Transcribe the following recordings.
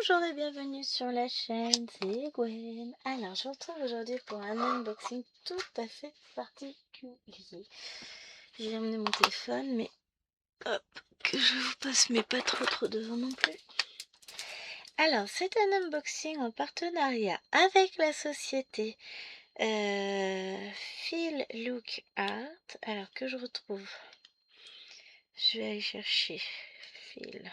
Bonjour et bienvenue sur la chaîne, c'est Gwen. Alors, je vous retrouve aujourd'hui pour un unboxing tout à fait particulier. J'ai amené mon téléphone, mais hop, que je vous passe, mais pas trop devant non plus. Alors, c'est un unboxing en partenariat avec la société Feel Look Art. Alors, que je retrouve, je vais aller chercher Feel.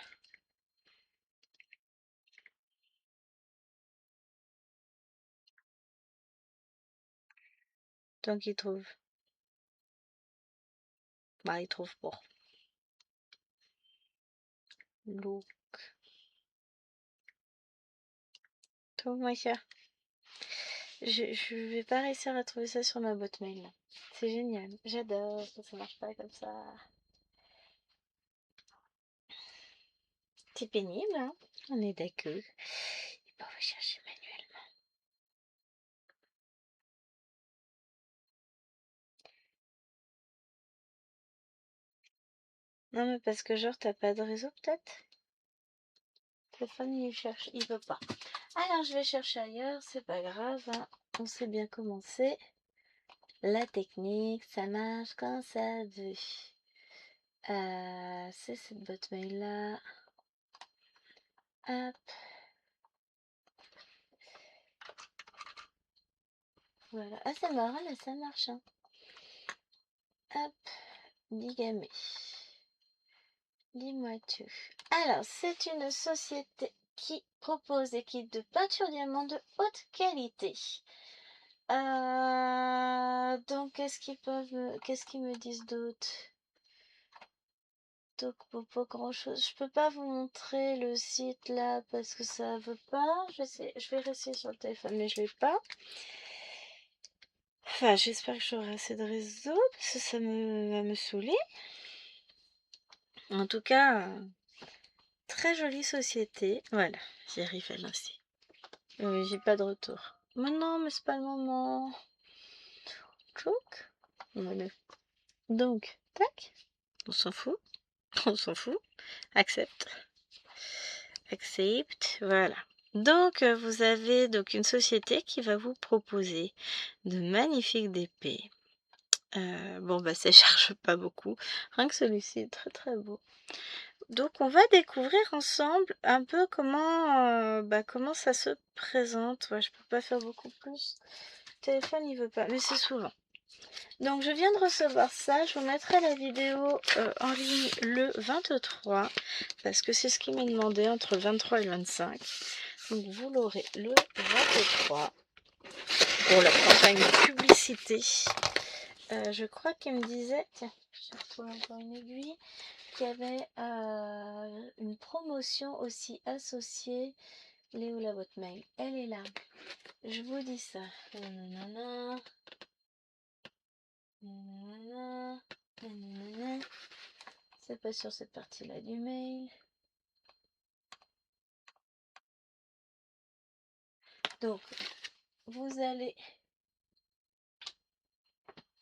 Tant qu'il trouve. Bah, il trouve pas. Look. Trouve-moi ça. Je vais pas réussir à trouver ça sur ma boîte mail. C'est génial. J'adore que ça marche pas comme ça. C'est pénible, hein? On est d'accord. Et ben, on va chercher manuellement. Non, mais parce que genre, t'as pas de réseau, peut-être? Téléphone, il cherche, il veut pas. Alors, je vais chercher ailleurs, c'est pas grave, hein. On sait bien comment c'est. La technique, ça marche quand ça veut. C'est cette boîte mail-là. Hop. Voilà. Ah, c'est marrant, là, ça marche, hein. Hop. Digamé. Dis-moi tout. Alors, c'est une société qui propose des kits de peinture diamant de haute qualité. Donc, qu'est-ce qu'ils me disent d'autre? Donc, pas grand-chose. Je peux pas vous montrer le site là parce que ça veut pas. Je vais rester sur le téléphone, mais je l'ai pas. Enfin, j'espère que j'aurai assez de réseau parce que ça va me saouler. En tout cas, très jolie société. Voilà, j'y arrive à lancer. J'ai pas de retour. Mais non, mais c'est pas le moment. Tchouk. Voilà. Donc, tac. On s'en fout. On s'en fout. Accepte. Accept. Voilà. Donc, vous avez donc une société qui va vous proposer de magnifiques DP. Bon, bah, ça charge pas beaucoup. Rien que celui-ci est très très beau. Donc, on va découvrir ensemble un peu comment ça se présente. Ouais, je peux pas faire beaucoup plus. Le téléphone, il veut pas, mais c'est souvent. Donc, je viens de recevoir ça. Je vous mettrai la vidéo en ligne le 23 parce que c'est ce qui m'est demandé entre le 23 et le 25. Donc, vous l'aurez le 23 pour la campagne de publicité. Je crois qu'il me disait, tiens, je retrouve encore une aiguille, qu'il y avait une promotion aussi associée. Elle est où la boîte mail? Elle est là. Je vous dis ça. Nanana. Nanana. Nanana. C'est pas sur cette partie-là du mail. Donc, vous allez...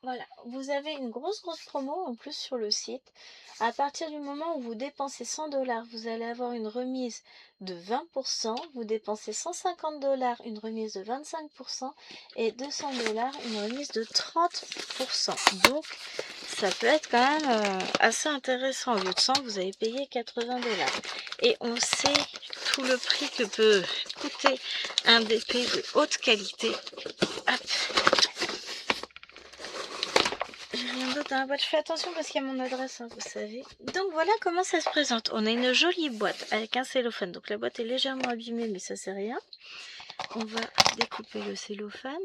Voilà, vous avez une grosse promo en plus sur le site. À partir du moment où vous dépensez 100 $, vous allez avoir une remise de 20%. Vous dépensez 150 $, une remise de 25%. Et 200 $, une remise de 30%. Donc, ça peut être quand même assez intéressant. Au lieu de 100, vous avez payé 80 $. Et on sait tout le prix que peut coûter un DP de haute qualité. Hop. J'ai rien d'autre dans la boîte. Je fais attention parce qu'il y a mon adresse, hein, vous savez. Donc voilà comment ça se présente. On a une jolie boîte avec un cellophane. Donc la boîte est légèrement abîmée, mais ça c'est rien. On va découper le cellophane.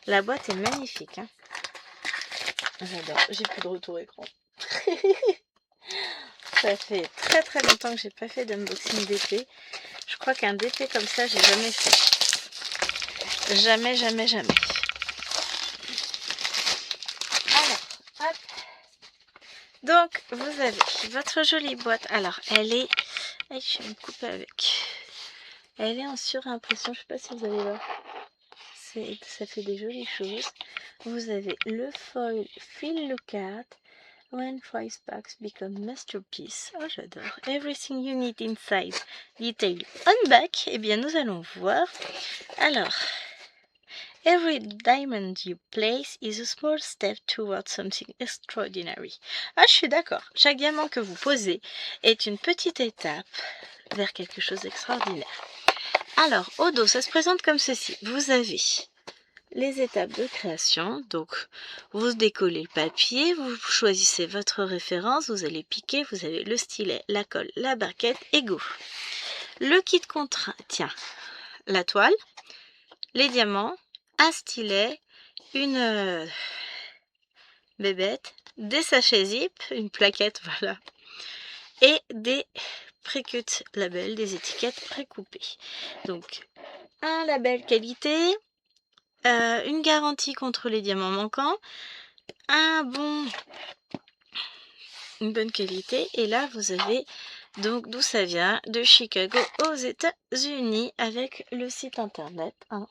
La boîte est magnifique. Hein. J'adore. J'ai plus de retour écran. Ça fait très très longtemps que j'ai pas fait d'unboxing DP. Je crois qu'un DP comme ça, j'ai jamais fait. Jamais, jamais, jamais. Donc, vous avez votre jolie boîte. Alors, elle est... je vais me couper avec. Elle est en surimpression. Je ne sais pas si vous allez voir. Ça fait des jolies choses. Vous avez le foil Feel Look Art. When price packs become masterpiece. Oh, j'adore. Everything you need inside. Detail on back. Eh bien, nous allons voir. Alors, every diamond you place is a small step towards something extraordinary. Ah, je suis d'accord. Chaque diamant que vous posez est une petite étape vers quelque chose d'extraordinaire. Alors, au dos, ça se présente comme ceci. Vous avez les étapes de création, donc vous décollez le papier, vous choisissez votre référence, vous allez piquer, vous avez le stylet, la colle, la barquette et go. Le kit contient la toile, les diamants, un stylet, une bébête, des sachets zip, une plaquette, voilà, et des pré-cut labels, des étiquettes précoupées. Donc, un label qualité, une garantie contre les diamants manquants, une bonne qualité, et là vous avez donc d'où ça vient, de Chicago aux États-Unis, avec le site internet, hein.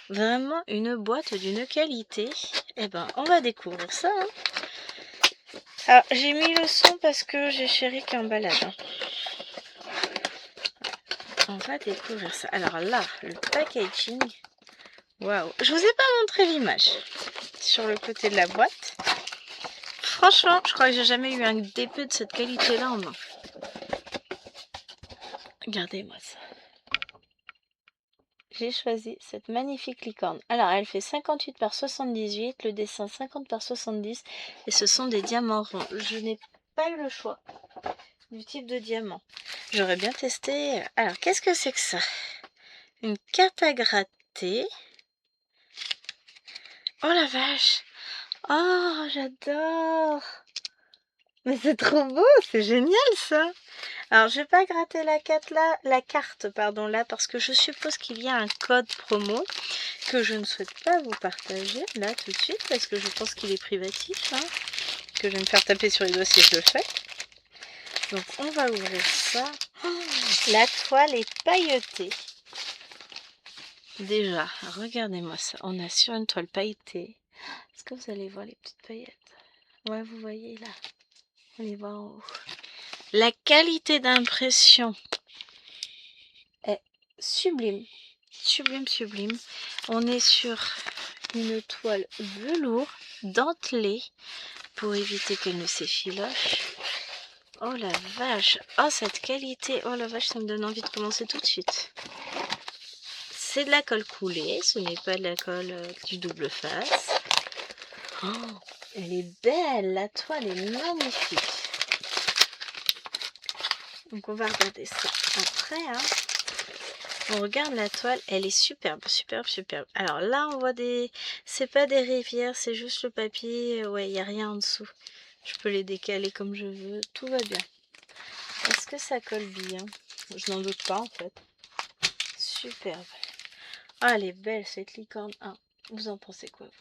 Vraiment une boîte d'une qualité. Et ben on va découvrir ça, hein. Alors j'ai mis le son parce que j'ai chéri qui est en balade, hein. On va découvrir ça. Alors là, le packaging, waouh, je vous ai pas montré l'image sur le côté de la boîte. Franchement, je crois que j'ai jamais eu un DP de cette qualité-là en main. Regardez-moi ça. J'ai choisi cette magnifique licorne. Alors, elle fait 58 par 78, le dessin 50 par 70, et ce sont des diamants ronds. Je n'ai pas eu le choix du type de diamant. J'aurais bien testé. Alors, qu'est-ce que c'est que ça? Une carte à gratter. Oh la vache! Oh, j'adore! Mais c'est trop beau, c'est génial ça! Alors, je vais pas gratter la carte là, parce que je suppose qu'il y a un code promo que je ne souhaite pas vous partager là tout de suite, parce que je pense qu'il est privatif, hein, que je vais me faire taper sur les doigts si je le fais. Donc, on va ouvrir ça. Oh, la toile est pailletée. Déjà, regardez-moi ça. On a sur une toile pailletée. Est-ce que vous allez voir les petites paillettes? Ouais, vous voyez là. On les voit en haut. La qualité d'impression est sublime. Sublime, sublime. On est sur une toile velours dentelée pour éviter qu'elle ne s'effiloche. Oh la vache. Oh, cette qualité. Oh la vache, ça me donne envie de commencer tout de suite. C'est de la colle coulée. Ce n'est pas de la colle du double face. Oh, elle est belle. La toile est magnifique. Donc on va regarder ça après, hein. On regarde la toile, elle est superbe, superbe, superbe. Alors là, on voit des... C'est pas des rivières, c'est juste le papier. Ouais, il n'y a rien en dessous. Je peux les décaler comme je veux. Tout va bien. Est-ce que ça colle bien? Je n'en doute pas, en fait. Superbe. Ah, elle est belle, cette licorne 1. Vous en pensez quoi, vous?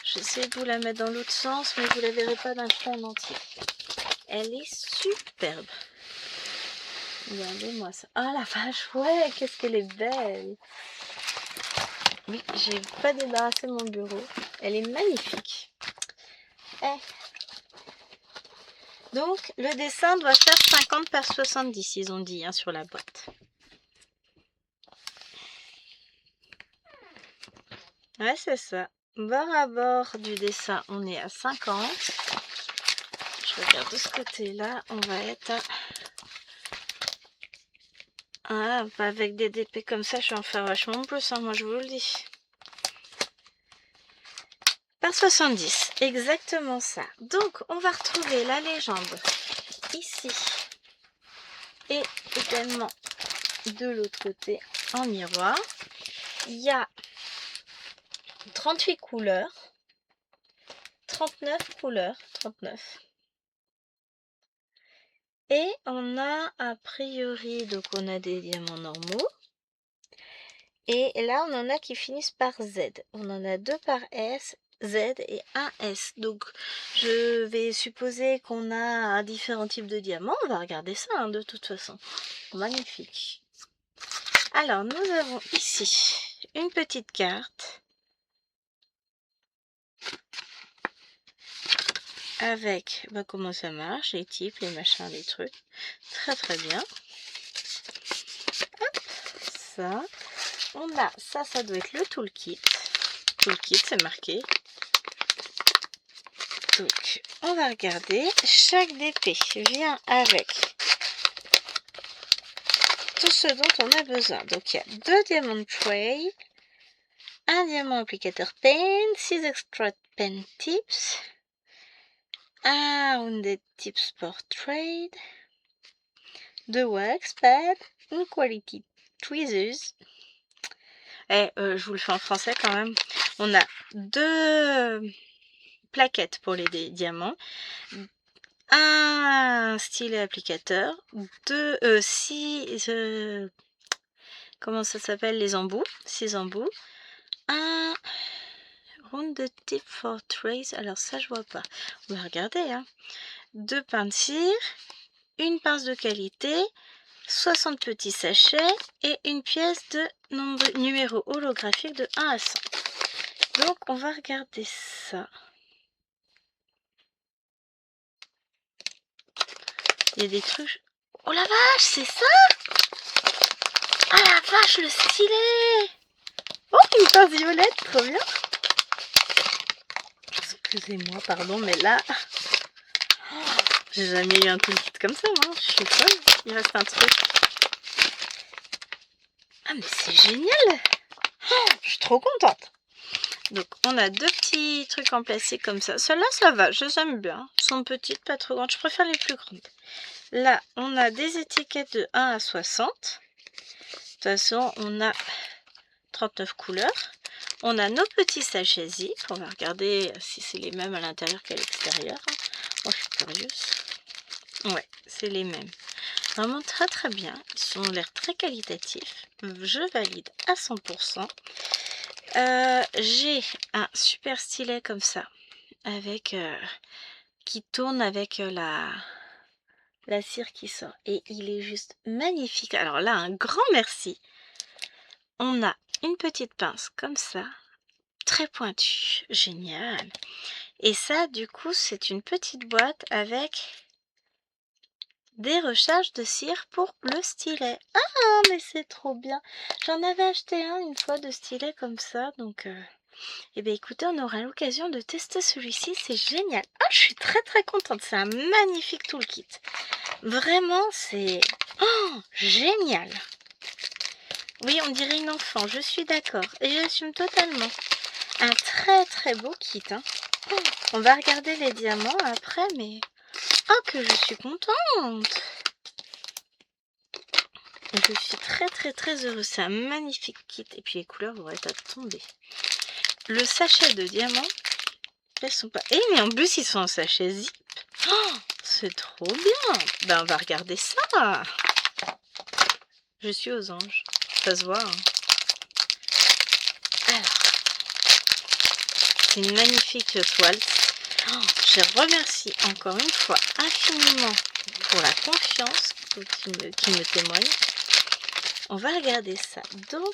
J'essaie de vous la mettre dans l'autre sens, mais vous la verrez pas d'un coup en entier. Elle est superbe. Regardez-moi ça. Ah la vache, ouais, qu'est-ce qu'elle est belle. Oui, j'ai pas débarrassé mon bureau. Elle est magnifique. Donc, le dessin doit faire 50 par 70, ils ont dit, hein, sur la boîte. Ouais, c'est ça. Bord à bord du dessin, on est à 50. Je regarde de ce côté-là, on va être à... Ah, avec des DP comme ça, je vais en faire vachement plus, hein, moi je vous le dis. Par 70, exactement ça. Donc, on va retrouver la légende ici. Et également de l'autre côté, en miroir. Il y a 38 couleurs. 39 couleurs. 39. Et on a a priori, donc on a des diamants normaux. Et là, on en a qui finissent par Z. On en a 2 par S, Z et un S. Donc, je vais supposer qu'on a différents types de diamants. On va regarder ça, hein, de toute façon. Magnifique. Alors, nous avons ici une petite carte avec comment ça marche, les types, les machins, les trucs. Très très bien. Hop, ça. On a ça, ça doit être le toolkit. Toolkit, c'est marqué. Donc, on va regarder. Chaque DP vient avec tout ce dont on a besoin. Donc, il y a 2 diamond tray, un diamant applicateur pen, 6 extra pen tips, un rounded tips for trade, 2 wax pads, une quality tweezers. Je vous le fais en français quand même. On a 2 plaquettes pour les diamants, un stylet applicateur, 6 comment ça s'appelle, les embouts, 6 embouts, un round de tip for trace, alors ça je vois pas, on va regarder, hein. 2 pains de cire, une pince de qualité, 60 petits sachets et une pièce de numéro holographique de 1 à 100. Donc on va regarder ça. Il y a des trucs. Oh la vache, c'est ça? Ah la vache, le stylet! Oh, une pince violette, trop bien! Excusez-moi, pardon, mais là, j'ai jamais eu un toolkit comme ça, moi. Je suis folle. Il reste un truc. Ah, mais c'est génial! Je suis trop contente. Donc, on a 2 petits trucs en plastique comme ça. Celles-là, ça va, je les aime bien. Elles sont petites, pas trop grandes. Je préfère les plus grandes. Là, on a des étiquettes de 1 à 60. De toute façon, on a 39 couleurs. On a nos petits sachets zip. On va regarder si c'est les mêmes à l'intérieur qu'à l'extérieur. Oh, je suis curieuse. Ouais, c'est les mêmes. Vraiment très très bien. Ils ont l'air très qualitatifs. Je valide à 100%. J'ai un super stylet comme ça. Avec qui tourne avec la cire qui sort. Et il est juste magnifique. Alors là, un grand merci. On a une petite pince comme ça. Très pointue. Génial. Et ça, du coup, c'est une petite boîte avec des recharges de cire pour le stylet. Ah, mais c'est trop bien. J'en avais acheté un une fois de stylet comme ça. Donc, eh bien, écoutez, on aura l'occasion de tester celui-ci. C'est génial. Ah, je suis très très contente. C'est un magnifique toolkit. Vraiment, c'est génial. Oui, on dirait une enfant. Je suis d'accord. Et j'assume totalement. Un très très beau kit. Hein. On va regarder les diamants après, mais... Oh, que je suis contente! Je suis très très très heureuse. C'est un magnifique kit. Et puis les couleurs vont être à tomber. Le sachet de diamants, elles sont pas... Eh, mais en plus, ils sont en sachet zip. Oh, c'est trop bien! Ben, on va regarder ça. Je suis aux anges. Ça se voit. Hein. Alors, c'est une magnifique toile. Oh, je remercie encore une fois infiniment pour la confiance qui me témoigne. On va regarder ça. Donc,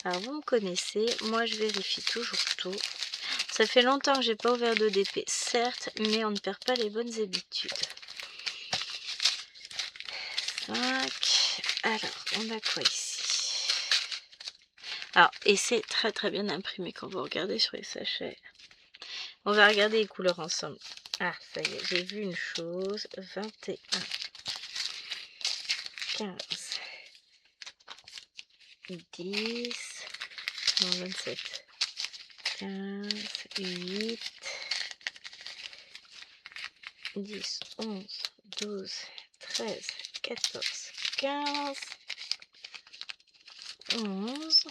alors vous me connaissez, moi je vérifie toujours tout. Ça fait longtemps que j'ai pas ouvert de DP, certes, mais on ne perd pas les bonnes habitudes. 5. Alors, on a quoi ici? Alors, et c'est très très bien imprimé quand vous regardez sur les sachets. On va regarder les couleurs ensemble. Ah, ça y est, j'ai vu une chose. 21. 15. 10. Non, 27. 15. 8. 10. 11. 12. 13. 14. 15. 11.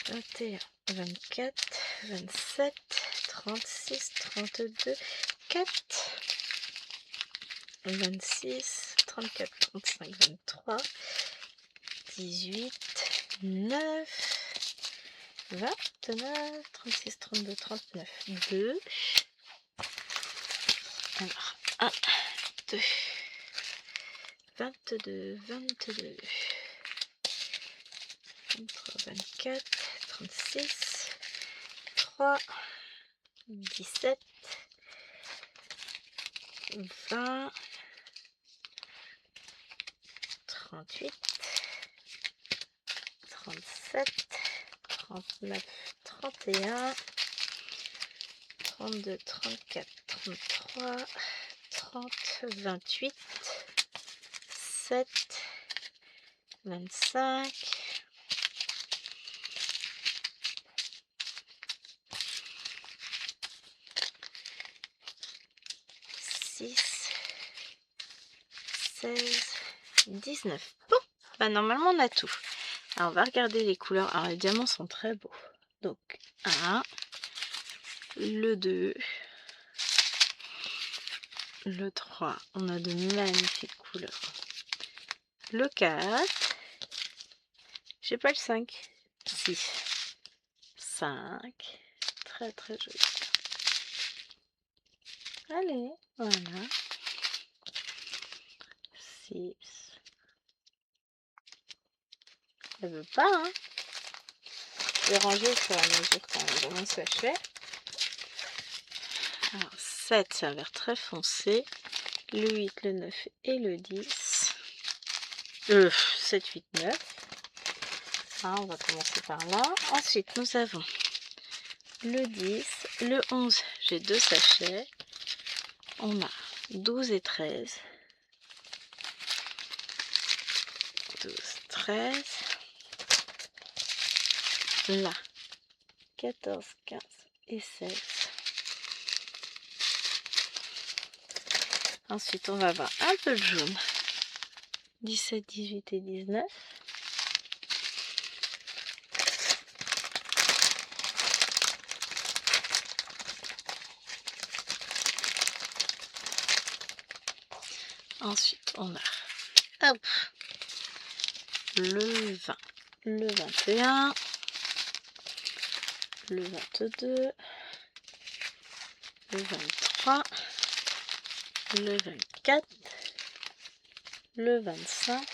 21. 24. 27. 36. 32. 4. 26, 34, 35, 23, 18, 9, 29, 36, 32, 39, 2. Alors, 1, 2, 22, 22, 23, 24, 36, 3, 17, 20, 38, 37, 39, 31, 32, 34, 33, 30, 28, 7, 25, 6, 16, 19. Bon, bah normalement on a tout. Alors on va regarder les couleurs. Alors les diamants sont très beaux. Donc 1, le 2, le 3, on a de magnifiques couleurs. Le 4, j'ai pas le 5. 6, 5, très très joli. Allez, voilà. 6. Elle veut pas, hein. Je vais ranger au fur et à mesure quand même dans mon sachet. Alors 7, c'est un vert très foncé. Le 8, le 9 et le 10. 7, 8, 9. Ah, on va commencer par là. Ensuite, nous avons le 10, le 11, j'ai 2 sachets. On a 12 et 13. 12, 13. Là, 14, 15 et 16. Ensuite, on va avoir un peu de jaune. 17, 18 et 19. Ensuite, on a hop, le 20, le 21, le 22, le 23, le 24, le 25,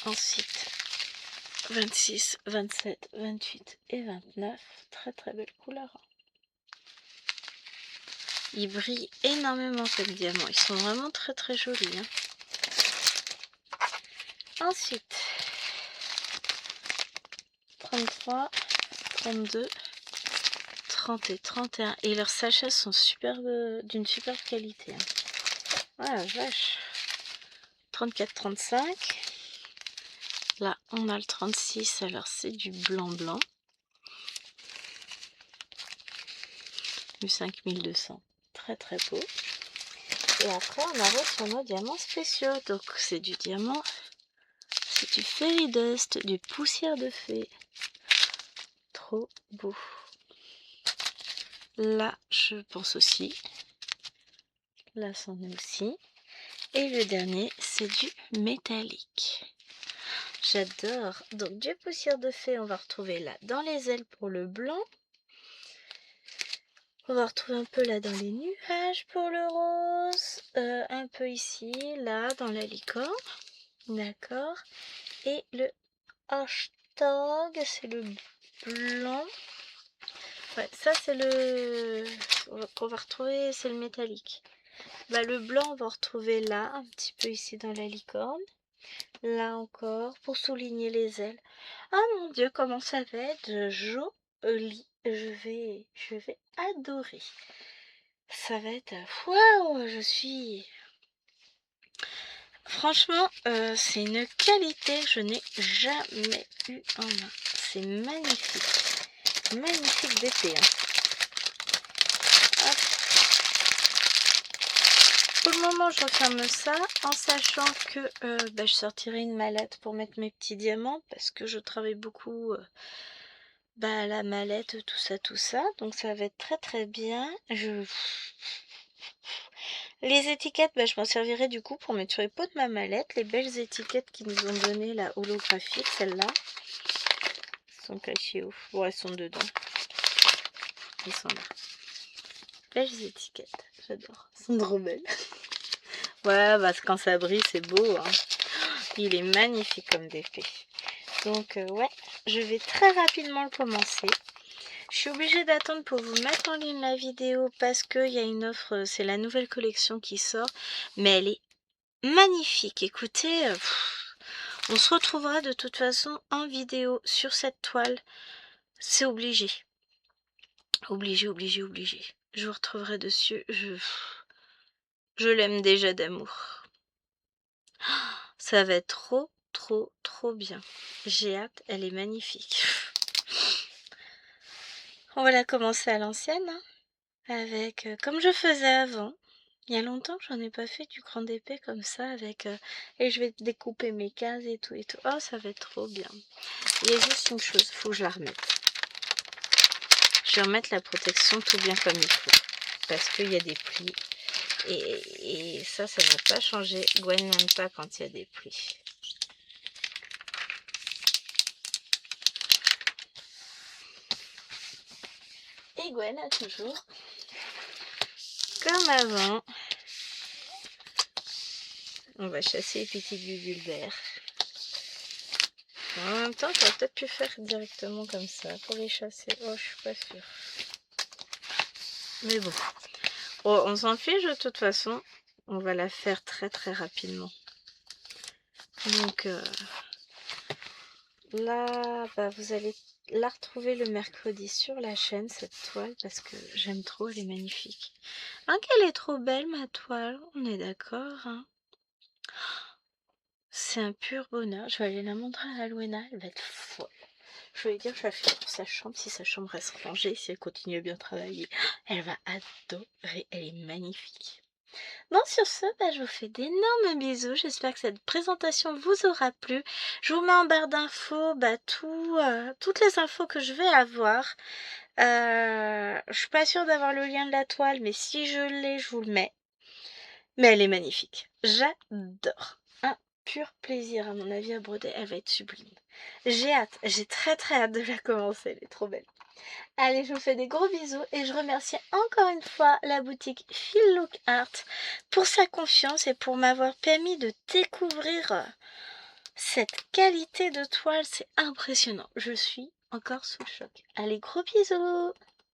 ensuite 26, 27, 28 et 29. Très très belle couleur. Ils brillent énormément comme diamants. Ils sont vraiment très très jolis. Hein. Ensuite, 33, 32, 30 et 31. Et leurs sachets sont d'une superbe qualité. Hein. Ah vache. 34, 35. Là, on a le 36. Alors, c'est du blanc-blanc. Du 5200. Très très beau. Et après, on arrive sur nos diamants spéciaux. Donc, c'est du diamant. C'est du fairy dust, du poussière de fée. Trop beau. Là, je pense aussi. Là, c'en est aussi. Et le dernier, c'est du métallique. J'adore. Donc, du poussière de fée, on va retrouver là dans les ailes pour le blanc. On va retrouver un peu là dans les nuages pour le rose. Un peu ici, là, dans la licorne. D'accord. Et le hashtag, c'est le blanc. Ouais, ça c'est le qu'on va retrouver, c'est le métallique. Bah, le blanc, on va retrouver là, un petit peu ici dans la licorne. Là encore, pour souligner les ailes. Ah mon Dieu, comment ça va être joli. Je vais adorer. Ça va être... Waouh, je suis... Franchement, c'est une qualité que je n'ai jamais eu en main. C'est magnifique. Magnifique d'épée. Hein. Pour le moment, je referme ça en sachant que je sortirai une mallette pour mettre mes petits diamants parce que je travaille beaucoup la mallette, tout ça. Donc ça va être très très bien. Les étiquettes, je m'en servirai du coup pour mettre sur les pots de ma mallette. Les belles étiquettes qu'ils nous ont données, la holographique, celles-là. Elles sont cachées où? Bon, elles sont dedans. Elles sont là. Belles étiquettes, j'adore. Elles sont trop belles. Ouais, quand ça brille, c'est beau. Hein. Il est magnifique comme d'épée. Donc, ouais, je vais très rapidement le commencer. Je suis obligée d'attendre pour vous mettre en ligne la vidéo parce qu'il y a une offre, c'est la nouvelle collection qui sort, mais elle est magnifique. Écoutez, on se retrouvera de toute façon en vidéo sur cette toile, c'est obligé. Obligé, obligé, obligé. Je vous retrouverai dessus, je l'aime déjà d'amour. Ça va être trop, trop, trop bien. J'ai hâte, elle est magnifique. On va la commencer à l'ancienne, hein, avec, comme je faisais avant. Il y a longtemps que j'en ai pas fait du grand épée comme ça, avec, et je vais découper mes cases et tout et tout. Oh, ça va être trop bien. Il y a juste une chose, faut que je la remette. Je vais remettre la protection tout bien comme il faut, parce qu'il y a des plis. Et ça va pas changer. Gwen n'aime pas quand il y a des plis. Et Gwen a toujours, comme avant, on va chasser les petits bulbulaires. En même temps, j'aurais peut-être pu faire directement comme ça pour les chasser. Oh, je suis pas sûre. Mais bon. Oh, on s'en fiche de toute façon. On va la faire très très rapidement. Donc là, bah, vous allez la retrouver le mercredi sur la chaîne, cette toile, parce que j'aime trop, elle est magnifique. Hein, qu'elle est trop belle, ma toile, on est d'accord, hein. C'est un pur bonheur. Je vais aller la montrer à Alwena, elle va être folle. Je vais lui dire que je vais faire pour sa chambre, si sa chambre reste rangée, si elle continue à bien travailler. Elle va adorer, elle est magnifique. Bon, sur ce, bah, je vous fais d'énormes bisous. J'espère que cette présentation vous aura plu. Je vous mets en barre d'infos bah, toutes les infos que je vais avoir. Je suis pas sûre d'avoir le lien de la toile, mais si je l'ai, je vous le mets. Mais elle est magnifique. J'adore. Un pur plaisir, à mon avis, à broder. Elle va être sublime. J'ai hâte. J'ai très très hâte de la commencer. Elle est trop belle. Allez, je vous fais des gros bisous et je remercie encore une fois la boutique Feel Look Art pour sa confiance et pour m'avoir permis de découvrir cette qualité de toile. C'est impressionnant. Je suis encore sous le choc. Allez, gros bisous!